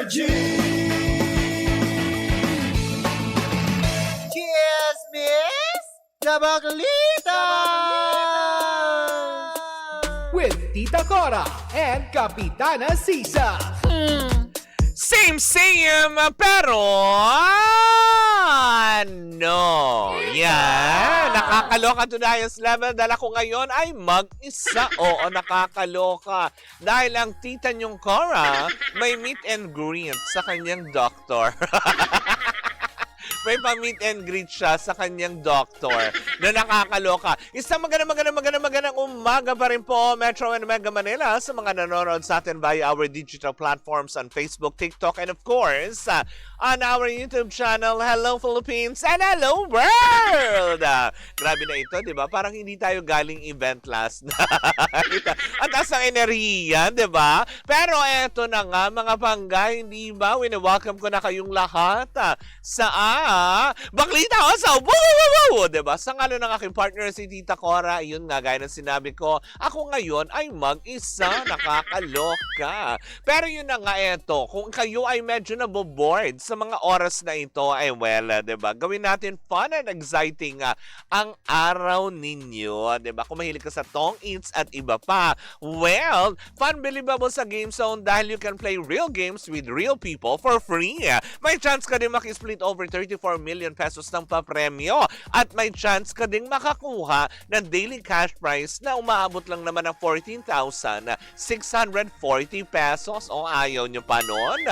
Chismis Kabaklita! With Tita Cora and Kapitana Sisa. Same, pero no. Yan. Nakakaloka to the highest level. Dahil ako ngayon ay mag-isa. Oo, nakakaloka. Dahil ang tita niyong Cora may meet and greet sa kanyang doktor. May pa-meet and greet siya sa kanyang doktor na nakakaloka. Isang magandang umaga pa rin po, Metro and Mega Manila, sa mga nanonood sa atin via our digital platforms on Facebook, TikTok, and of course, on our YouTube channel, Hello Philippines and Hello World! Grabe na ito, di ba? Parang hindi tayo galing event last night. Ang taas ng enerhiya, di ba? Pero eto na nga, mga panggay, hindi ba? Wini-welcome ko na kayong lahat sa Baklita o sa diba? Sa ngalo ng aking partner si Tita Cora, yun nga, gaya ng sinabi ko, ako ngayon ay mag-isa, nakakaloka. Pero yun na nga eto, kung kayo ay medyo naboboard sa mga oras na ito, ay well, diba? Gawin natin fun and exciting ang araw ninyo, diba? Kung mahilig ka sa Tong Eats at iba pa, well, fun believable sa Game Zone dahil you can play real games with real people for free. May chance ka din maki-split over 34 million pesos ng papremyo at may chance ka ding makakuha ng daily cash prize na umaabot lang naman ng 14,640 pesos. O ayaw nyo pa nun?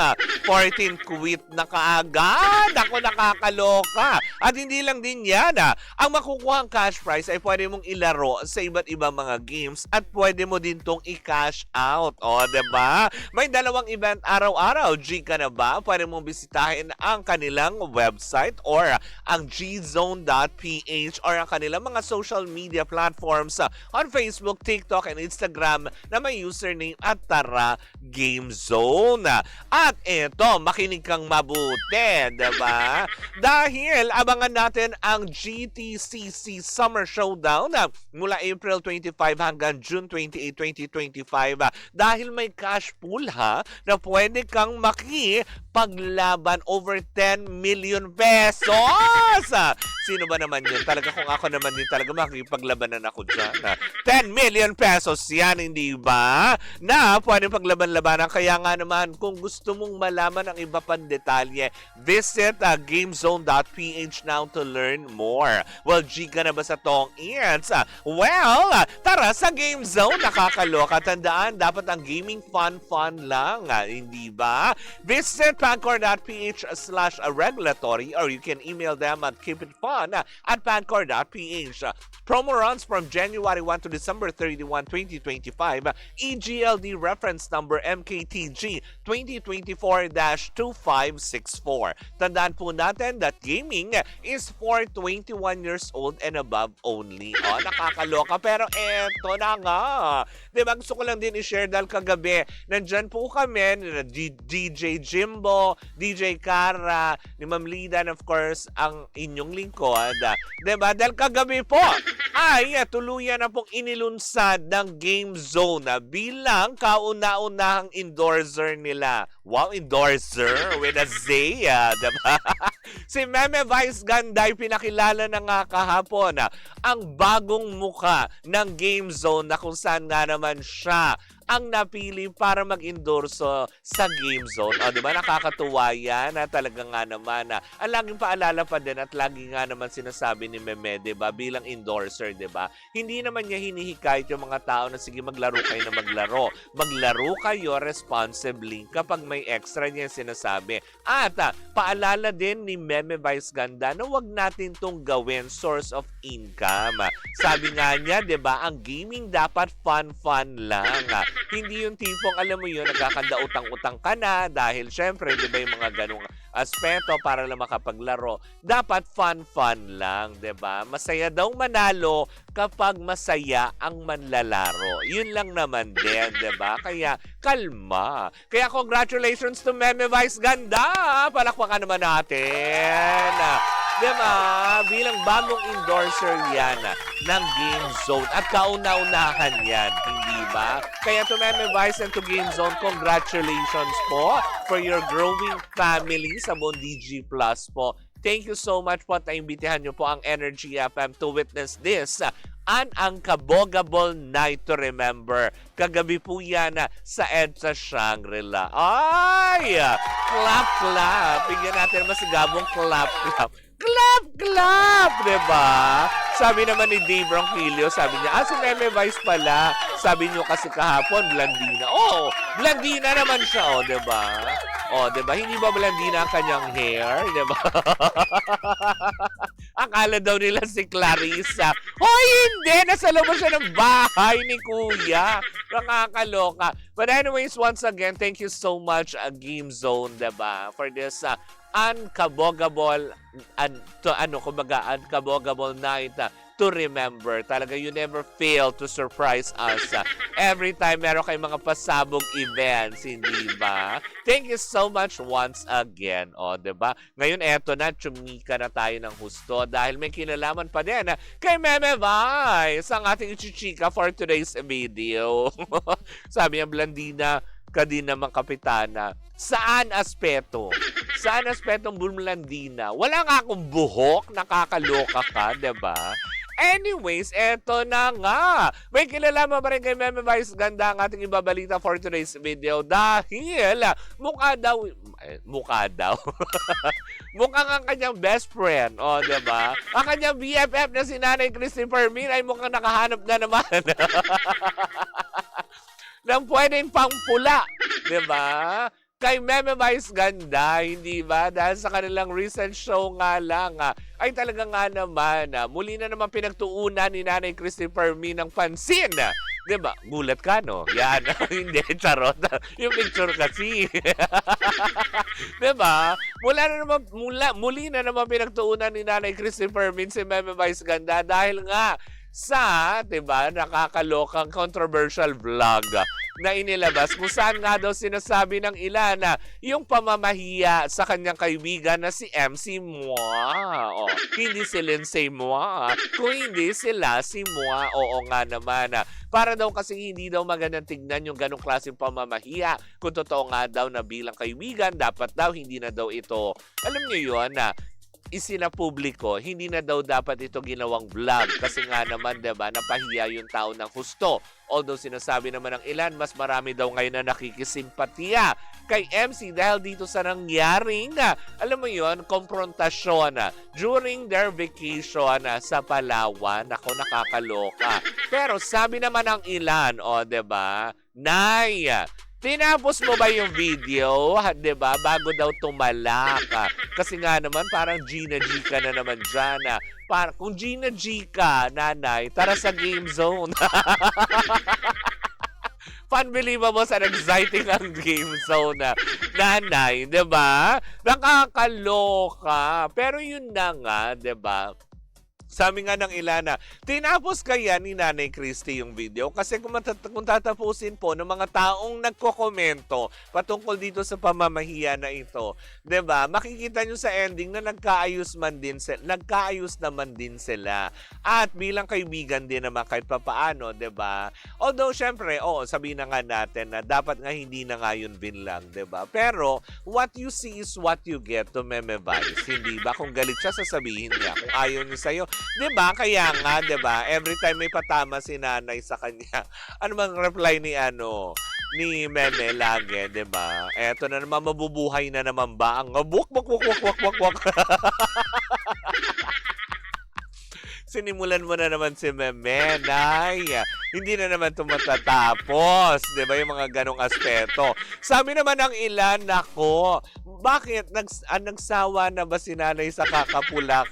14 quit na kaagad. Ako, nakakaloka. At hindi lang din yan. Ang makukuha ang cash prize ay pwede mong ilaro sa iba't ibang mga games at pwede mo din tong i-cash out. O, diba? May dalawang event araw-araw. G ka na ba? Pwede mong bisitahin ang kanilang website or ang gzone.ph or ang kanilang mga social media platforms on Facebook, TikTok, and Instagram na may username at Tara Game Zone. At eto, makinig kang mabuti, diba? Dahil abangan natin ang GTCC Summer Showdown mula April 25 hanggang June 28, 2025 dahil may cash pool na pwede kang makipaglaban over 10 million pesos! Sino ba naman yun? Talaga kung ako naman din talaga makikipaglabanan ako dyan. 10 million pesos yan, hindi ba? Na pwede paglaban-labanan. Kaya nga naman, kung gusto mong malaman ang iba pang detalye, visit gamezone.ph now to learn more. Well, G ka na ba sa Tong Eats? Well, tara sa Game Zone. Nakakaloka. Tandaan, dapat ang gaming fun lang. Hindi ba? Visit pancor.ph/regulatory or you can email them at keepitfun@pancor.ph. Promo runs from January 1 to December 31, 2025. EGLD reference number MKTG 2024-2564. Tandaan po natin that gaming is for 21 years old and above only. O, nakakaloka. Pero eto na nga. Diba, gusto ko lang din i-share dahil kagabi, nandyan po kami, DJ Jimbo, DJ Cara, ni Ma'am Lida, and of course, ang inyong lingkod. Diba? Dahil kagabi po ay tuluyan na pong inilunsad ng Game Zone bilang kauna-unahang endorser nila. Wow, endorser with a Z, diba? Si Meme Vice Ganda ay pinakilala na nga kahapon ang bagong muka ng Game Zone na kung saan nga naman siya ang napili para mag-endorso sa Game Zone. O, di ba? Nakakatuwa yan na talaga nga naman ang laging paalala pa din at lagi nga naman sinasabi ni Meme, di ba? Bilang endorser, di ba? Hindi naman niya hinihikayat yung mga tao na sige maglaro kayo na maglaro. Maglaro kayo responsibly kapag may extra niya sinasabi. At paalala din ni Meme Vice Ganda na wag natin tong gawin source of income. Sabi nga niya, di ba? Ang gaming dapat fun lang. Hindi yung tipong, alam mo yun, nagkakanda utang-utang ka na dahil syempre, di ba yung mga ganong aspeto para lang makapaglaro. Dapat fun lang, di ba? Masaya daw manalo kapag masaya ang manlalaro. Yun lang naman din, di ba? Kaya, kalma. Kaya congratulations to Meme Vice Ganda! Palakpakan naman natin! Diba? Bilang bagong endorser yan ng Game Zone. At kauna-unahan yan, hindi ba? Kaya to Meme Vice and to Game Zone, congratulations po for your growing family sa buong DG Plus po. Thank you so much po at naimbitahan nyo po ang Energy FM to witness this an Unbogable Night to Remember. Kagabi po yan sa EDSA Shangri-La. Ay! Clap, clap! Bigyan natin masigabong clap, clap. Clap, clap! Diba? Sabi naman ni Dave Ronquillo, sabi niya, si Meme Vice pala. Sabi niyo kasi kahapon, blandina. Oh, blandina naman siya, diba? Diba? Hindi ba blandina ang kanyang hair? Diba? Akala daw nila si Clarissa. Hoy, hindi! Nasa loob siya ng bahay ni Kuya. Nakakaloka. But anyways, once again, thank you so much, Game Zone, diba? For this unkabogable, unkabogable night to remember. Talaga, you never fail to surprise us. Every time meron kayong mga pasabog events, hindi ba? Thank you so much once again. Diba? Ngayon, eto na, tsumika na tayo ng husto dahil may kinalaman pa din kay Meme Vice, ang ating chichika for today's video. Sabi niya, blandina ka din naman, kapitana. Saan aspeto? Saan aspetong bumlandina? Wala nga akong buhok, nakakaloka ka, diba? Anyways, eto na nga. May kilalaman pa rin kay Meme Vice Ganda ang ating ibabalita for today's video dahil mukha daw mukha ang kanyang best friend, diba? Ang kanyang BFF na si Nanay Christy Fermin ay mukhang nakahanap na naman ng pwedeng pangpula, diba? Kay Meme Vice Ganda, hindi ba? Dahil sa kanilang recent show nga lang, ay talaga nga naman, muli na naman pinagtuunan ni Nanay Christy Fermin ng pansin. Diba? Gulat ka, no? Yan. Hindi, charot. Yung picture kasi. Diba? Muli na naman pinagtuunan ni Nanay Christy Fermin si Meme Vice Ganda dahil nga sa, diba, nakakalokang controversial vlog na inilabas kung saan nga daw sinasabi ng ilan na yung pamamahiya sa kanyang kaibigan na si MC Moa. Hindi si Lindsay Moa, kung hindi sila si Moa. Oo nga naman. Para daw kasi hindi daw magandang tignan yung ganong klaseng pamamahiya. Kung totoo nga daw na bilang kaibigan, dapat daw hindi na daw ito, alam niyo yun, isinapubliko, hindi na daw dapat ito ginawang vlog kasi nga naman, diba, napahiya yung tao ng husto. Although sinasabi naman ng ilan, mas marami daw ngayon na nakikisimpatiya kay MC dahil dito sa nangyaring, alam mo yon, komprontasyon during their vacation sa Palawan. Ako, nakakaloka. Pero sabi naman ng ilan, diba, Nay, tinapos mo ba yung video, diba, bago daw tumalak? Kasi nga naman, parang Gina G ka na naman dyan. Kung Gina G ka, Nanay, tara sa Game Zone. Unbelievable sa exciting ang Game Zone, Nanay, diba? Nakakaloka. Pero yun na nga, diba? Sabi nga ng ilan tinapos kaya ni Nanay Christy yung video kasi kung tatapusin po ng mga taong nagkokomento patungkol dito sa pamamahiya na ito, 'di ba? Makikita nyo sa ending na nagkaayos naman din sila. At bilang kaibigan din naman kahit papaano, 'di ba? Although syempre, sabihin na nga natin na dapat nga hindi na nga yun binlang, 'di ba? Pero what you see is what you get to Meme Vice, hindi ba? Kung galit siya, sasabihin niya. Kung ayaw niya sa'yo, diba? Kaya nga, diba? Every time may patama si Nanay sa kanya, ano bang reply ni Meme lagi, diba? Eto na naman, mabubuhay na naman ba ang wak. Sinimulan mo na naman si Meme, Nay. Hindi na naman tumatatapos. Diba yung mga ganong aspeto? Sabi naman ng ilan, nako, bakit nagsawa na ba si Nanay sa kakapula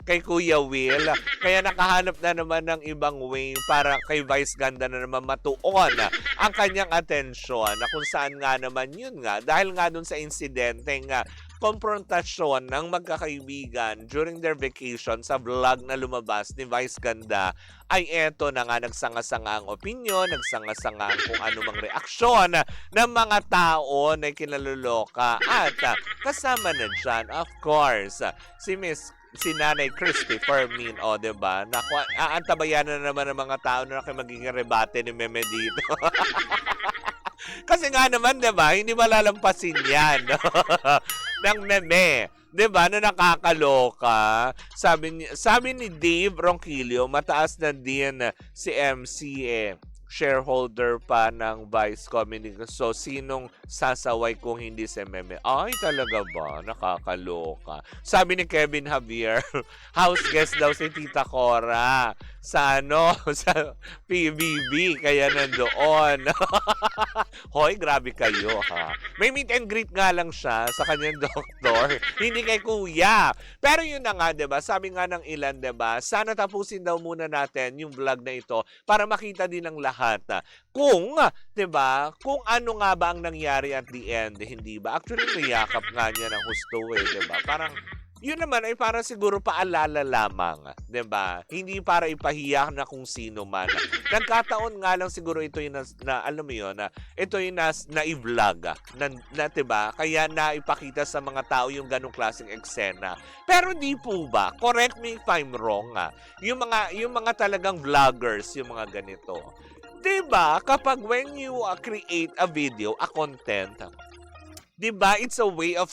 kay Kuya Will? Kaya nakahanap na naman ng ibang way para kay Vice Ganda na naman matuon ang kanyang atensyon na kung saan nga naman yun nga. Dahil nga dun sa insidente nga konfrontasyon ng magkakaibigan during their vacation sa vlog na lumabas ni Vice Ganda ay eto na nga, nagsanga-sanga ang opinion, nagsanga-sanga ang kung anumang reaksyon ng mga tao na kinaloloka. At kasama na dyan, of course, si Nanay Christy Fermin, o diba? Aantabayan na naman ng mga tao na magiging rebate ni Meme dito. Kasi nga naman, diba, hindi malalampasin yan ng meme. Diba, na nakakaloka. Sabi ni Dave Ronquillo, mataas na din si MC shareholder pa ng Vice Comedy. So, sinong sasaway kung hindi si Meme? Ay, talaga ba? Nakakaloka. Sabi ni Kevin Javier, house guest daw si Tita Cora sa sa PBB, kaya nandoon. Hoy, grabe kayo, ha? May meet and greet nga lang siya sa kanyang doktor, hindi kay kuya. Pero yun na nga, diba? Sabi nga ng ilan, diba? Sana tapusin daw muna natin yung vlog na ito para makita din ng lahat kung, 'di ba? Kung ano nga ba ang nangyari at the end, hindi ba? Actually, niyakap nga niya ng husto, 'di ba? Parang yun naman ay para siguro paalala lamang, 'di ba? Hindi para ipahiya na kung sino man. Nagkataon nga lang siguro ito yung na alam mo yun, na ito yung na-i-vlog na 'di ba? Kaya naipakita sa mga tao yung ganung klaseng eksena. Pero di po ba? Correct me if I'm wrong. Yung mga talagang vloggers, yung mga ganito. Diba, kapag when you create a video, a content, diba, it's a way of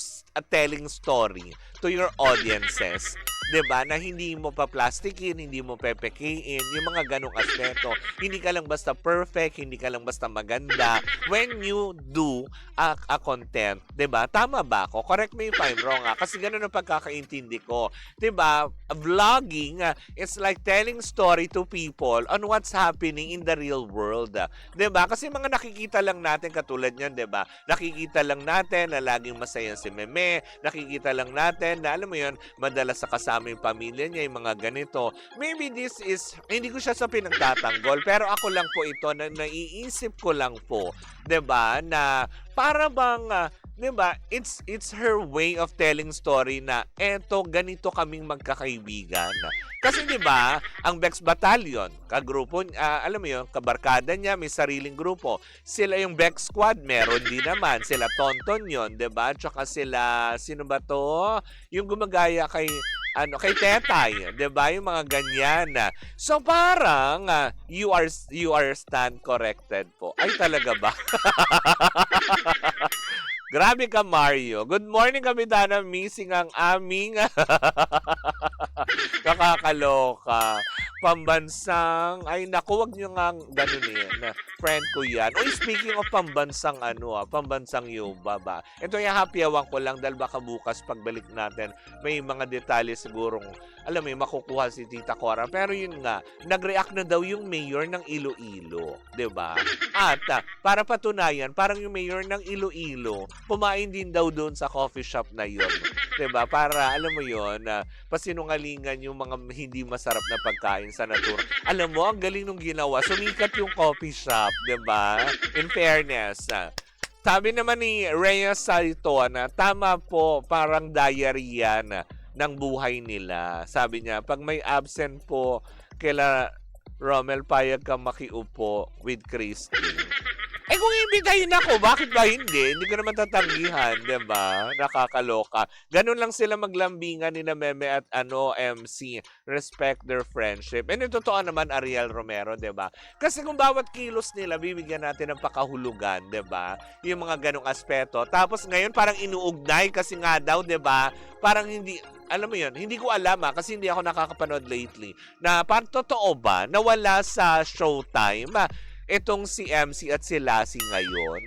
telling story to your audiences. Diba, na hindi mo pa-plastikin, hindi mo pepekein, yung mga ganong aspeto. Hindi ka lang basta perfect, hindi ka lang basta maganda. When you do a content, diba, tama ba ako? Correct me if I'm wrong, kasi ganun ang pagkakaintindi ko. Diba, vlogging is like telling story to people on what's happening in the real world. Diba, kasi mga nakikita lang natin katulad niyan, diba, nakikita lang natin na laging masaya si Meme, nakikita lang natin na, alam mo yun, madalas sa kasama yung pamilya niya, yung mga ganito. Maybe this is, hindi ko siya sa pinagtatanggol, pero ako lang po ito, na naiisip ko lang po, 'di ba, na para bang, 'di ba, it's her way of telling story na eto, ganito kaming magkakaibigan. Kasi 'di ba, ang Bex Battalion, kagrupo, alam mo 'yon, kabarkada niya, may sariling grupo. Sila yung Bex Squad, meron din naman. Sila Tonton 'yon, 'di ba? Tsaka sila, sino ba 'to? Yung gumagaya kay Tetay, 'di ba? Yung mga ganyan. So parang you are stand corrected po. Ay, talaga ba? Grabe ka, Mario. Good morning, Kapitana. Missing ang aming kakakaloka. Pambansang, ay naku, wag nyo nga ganun yan. Friend ko yan. Uy, speaking of pambansang pambansang Yoba ba? Ito yung happy-awan ko lang dahil baka bukas pagbalik natin, may mga detalye sigurong, alam mo, makukuha si Tita Cora. Pero yun nga, nag-react na daw yung mayor ng Iloilo. 'Di ba? At para patunayan, parang yung mayor ng Iloilo, pumain din daw doon sa coffee shop na yun. 'Di ba? Para, alam mo yun, pasinungalingan yung mga hindi masarap na pagkain sa natura. Alam mo, ang galing nung ginawa. Sumikat yung coffee shop, 'di ba? In fairness. Sabi naman ni Rhea Salito na tama po, parang diary yan ng buhay nila. Sabi niya, pag may absent po, kaila Romel, payag ka makiupo with Christy. Eh kung imbitahin ako, bakit ba hindi? Hindi ko naman tatanggihan, 'di ba? Nakakaloka. Ganun lang sila maglambingan ni na Meme at MC. Respect their friendship. And yung totoo naman, Ariel Romero, 'di ba? Kasi kung bawat kilos nila, bibigyan natin ng pakahulugan, 'di ba? Yung mga ganong aspeto. Tapos ngayon parang inuugnay kasi nga daw, 'di ba? Parang hindi, alam mo yun, hindi ko alam kasi hindi ako nakakapanood lately. Na parang totoo ba, nawala sa Showtime itong si MC at si Lassie ngayon?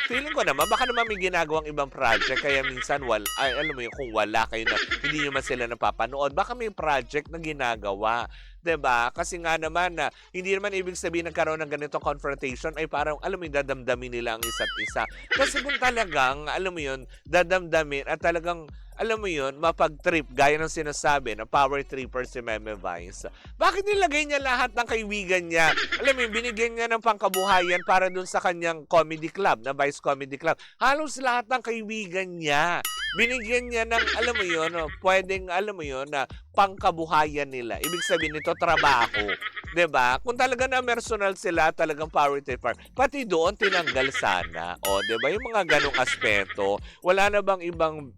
Feeling ko naman, baka naman may ginagawang ibang project, kaya minsan, alam mo yun, kung wala kayo na, hindi naman sila napapanood, baka may project na ginagawa. 'Di ba? Kasi nga naman, hindi naman ibig sabihin nagkaroon ng ganitong confrontation ay parang, alam mo yun, dadamdamin nila ang isa't isa. Kasi kung talagang, alam mo yun, dadamdamin at talagang, alam mo yun, mapag-trip, gaya ng sinasabi, na power tripper si Meme Vice. Bakit nilagay niya lahat ng kaibigan niya? Alam mo yun, binigyan niya ng pangkabuhayan para dun sa kanyang comedy club, na Vice Comedy Club. Halos lahat ng kaibigan niya. binigyan niya ng, alam mo yun, pwedeng, alam mo yun, na pangkabuhayan nila. Ibig sabihin nito, trabaho. 'Di ba? Kung talaga na personal sila, talagang power tripper, pati doon tinanggal sana. O, 'di ba? Yung mga ganong aspeto, wala na bang ibang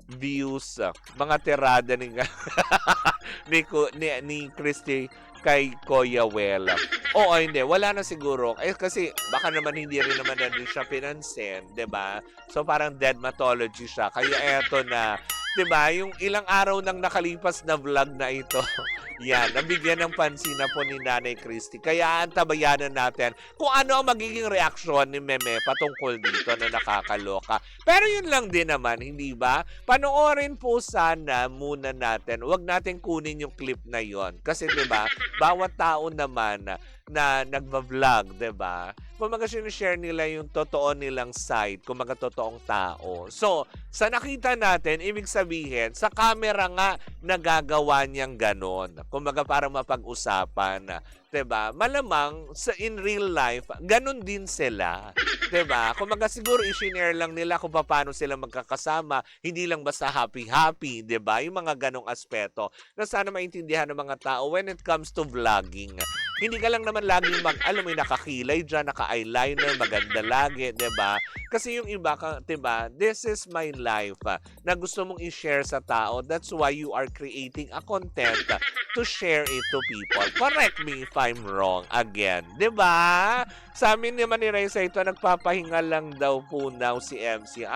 views, mga tirada ni ni Christy kay Kuya Well? Oo, hindi. Wala na siguro. Kasi baka naman hindi rin naman na din siya pinansin, 'di ba? So parang dead mythology siya. Kaya eto na, 'di ba? Yung ilang araw nang nakalipas na vlog na ito. Yan, nabigyan ng pansin na po ni Nanay Christy. Kaya antabayanan natin kung ano ang magiging reaksyon ni Meme patungkol dito na nakakaloka. Pero yun lang din naman, hindi ba? Panoorin po sana muna natin. Huwag natin kunin yung clip na yon. Kasi 'di ba, bawat tao naman na nagva-vlog, 'di ba? Kumaga share nila yung totoo nilang side, kumaga totoong tao. So, sa nakita natin, ibig sabihin, sa camera nga nagagawa niyang ganon. Kumaga para mapag-usapan, 'di ba? Malamang sa in real life, ganon din sila, 'di ba? Kumaga siguro i-share lang nila kung paano sila magkakasama, hindi lang basta happy-happy, 'di ba? Yung mga ganong aspeto na sana maintindihan ng mga tao when it comes to vlogging. Hindi ka lang naman laging alam mo, nakakilay dyan, naka-eyeliner, maganda lagi, 'di ba? Kasi yung iba, 'di ba? This is my life na gusto mong i-share sa tao. That's why you are creating a content to share it to people. Correct me if I'm wrong again, 'di ba? Sa amin naman ni Reza ito, nagpapahinga lang daw po now si MC.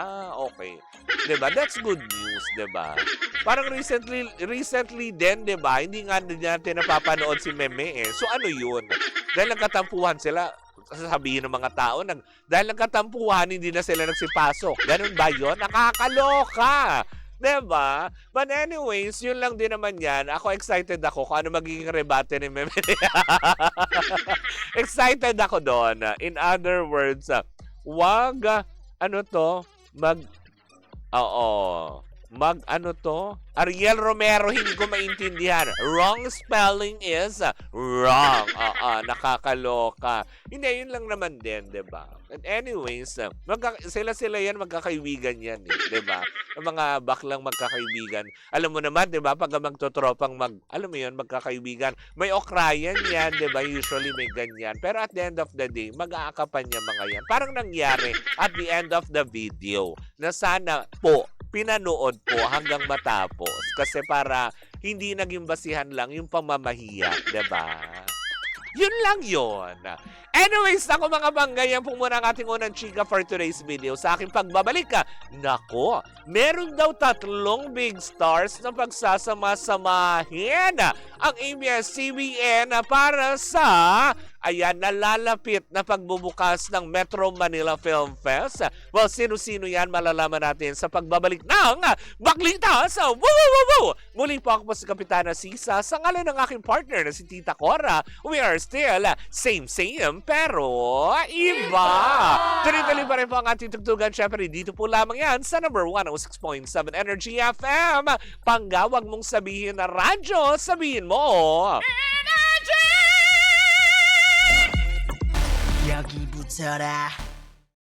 Okay. 'Di ba? That's good news, 'di ba? Parang recently din, 'di ba? Hindi nga natin napapanood si Meme eh. So ano 'yun? Dahil nagkatampuhan sila, sasabihin ng mga tao, dahil nagkatampuhan, hindi na sila nagsipasok. Ganun ba 'yon? Nakakaloka! 'Di ba? But anyways, yun lang din naman yan. Ako excited ako kung ano magiging rebate ni Meme. Excited ako doon. In other words, wag, Ariel Romero, hindi ko maintindihan. Wrong spelling is wrong. Nakakaloka. Hindi, yun lang naman din, 'di ba? And anyways, sila yan, magkakaibigan yan, eh, 'di ba? Ang mga baklang magkakaibigan. Alam mo naman, 'di ba, pag magtotropang magkakaibigan, may okrayan yan, 'di ba? Usually may ganyan. Pero at the end of the day, mag-aakapan niya mga yan. Parang nangyari at the end of the video na sana po pinanood po hanggang matapos kasi para hindi naging basihan lang yung pamamahiya, 'di ba? Yun lang yun. Anyways, ako mga banggay, yan po muna ang ating unang chika for today's video. Sa aking pagbabalik nako, meron daw 3 big stars na pagsasama-samahin ang ABS-CBN para sa nalalapit na pagbubukas ng Metro Manila Film Fest. Well, sino-sino yan malalaman natin sa pagbabalik ng Baklita sa Woo Woo Woo Woo! Muli po ako po si Kapitana Sisa sa ngalan ng aking partner na si Tita Cora. We are still same pero iba! Tuloy-tuloy pa rin po ang ating tugtugan. Siyempre, dito po lamang yan sa number 106.7 Energy FM. Panggawag mong sabihin na radyo, sabihin mo 여기부터라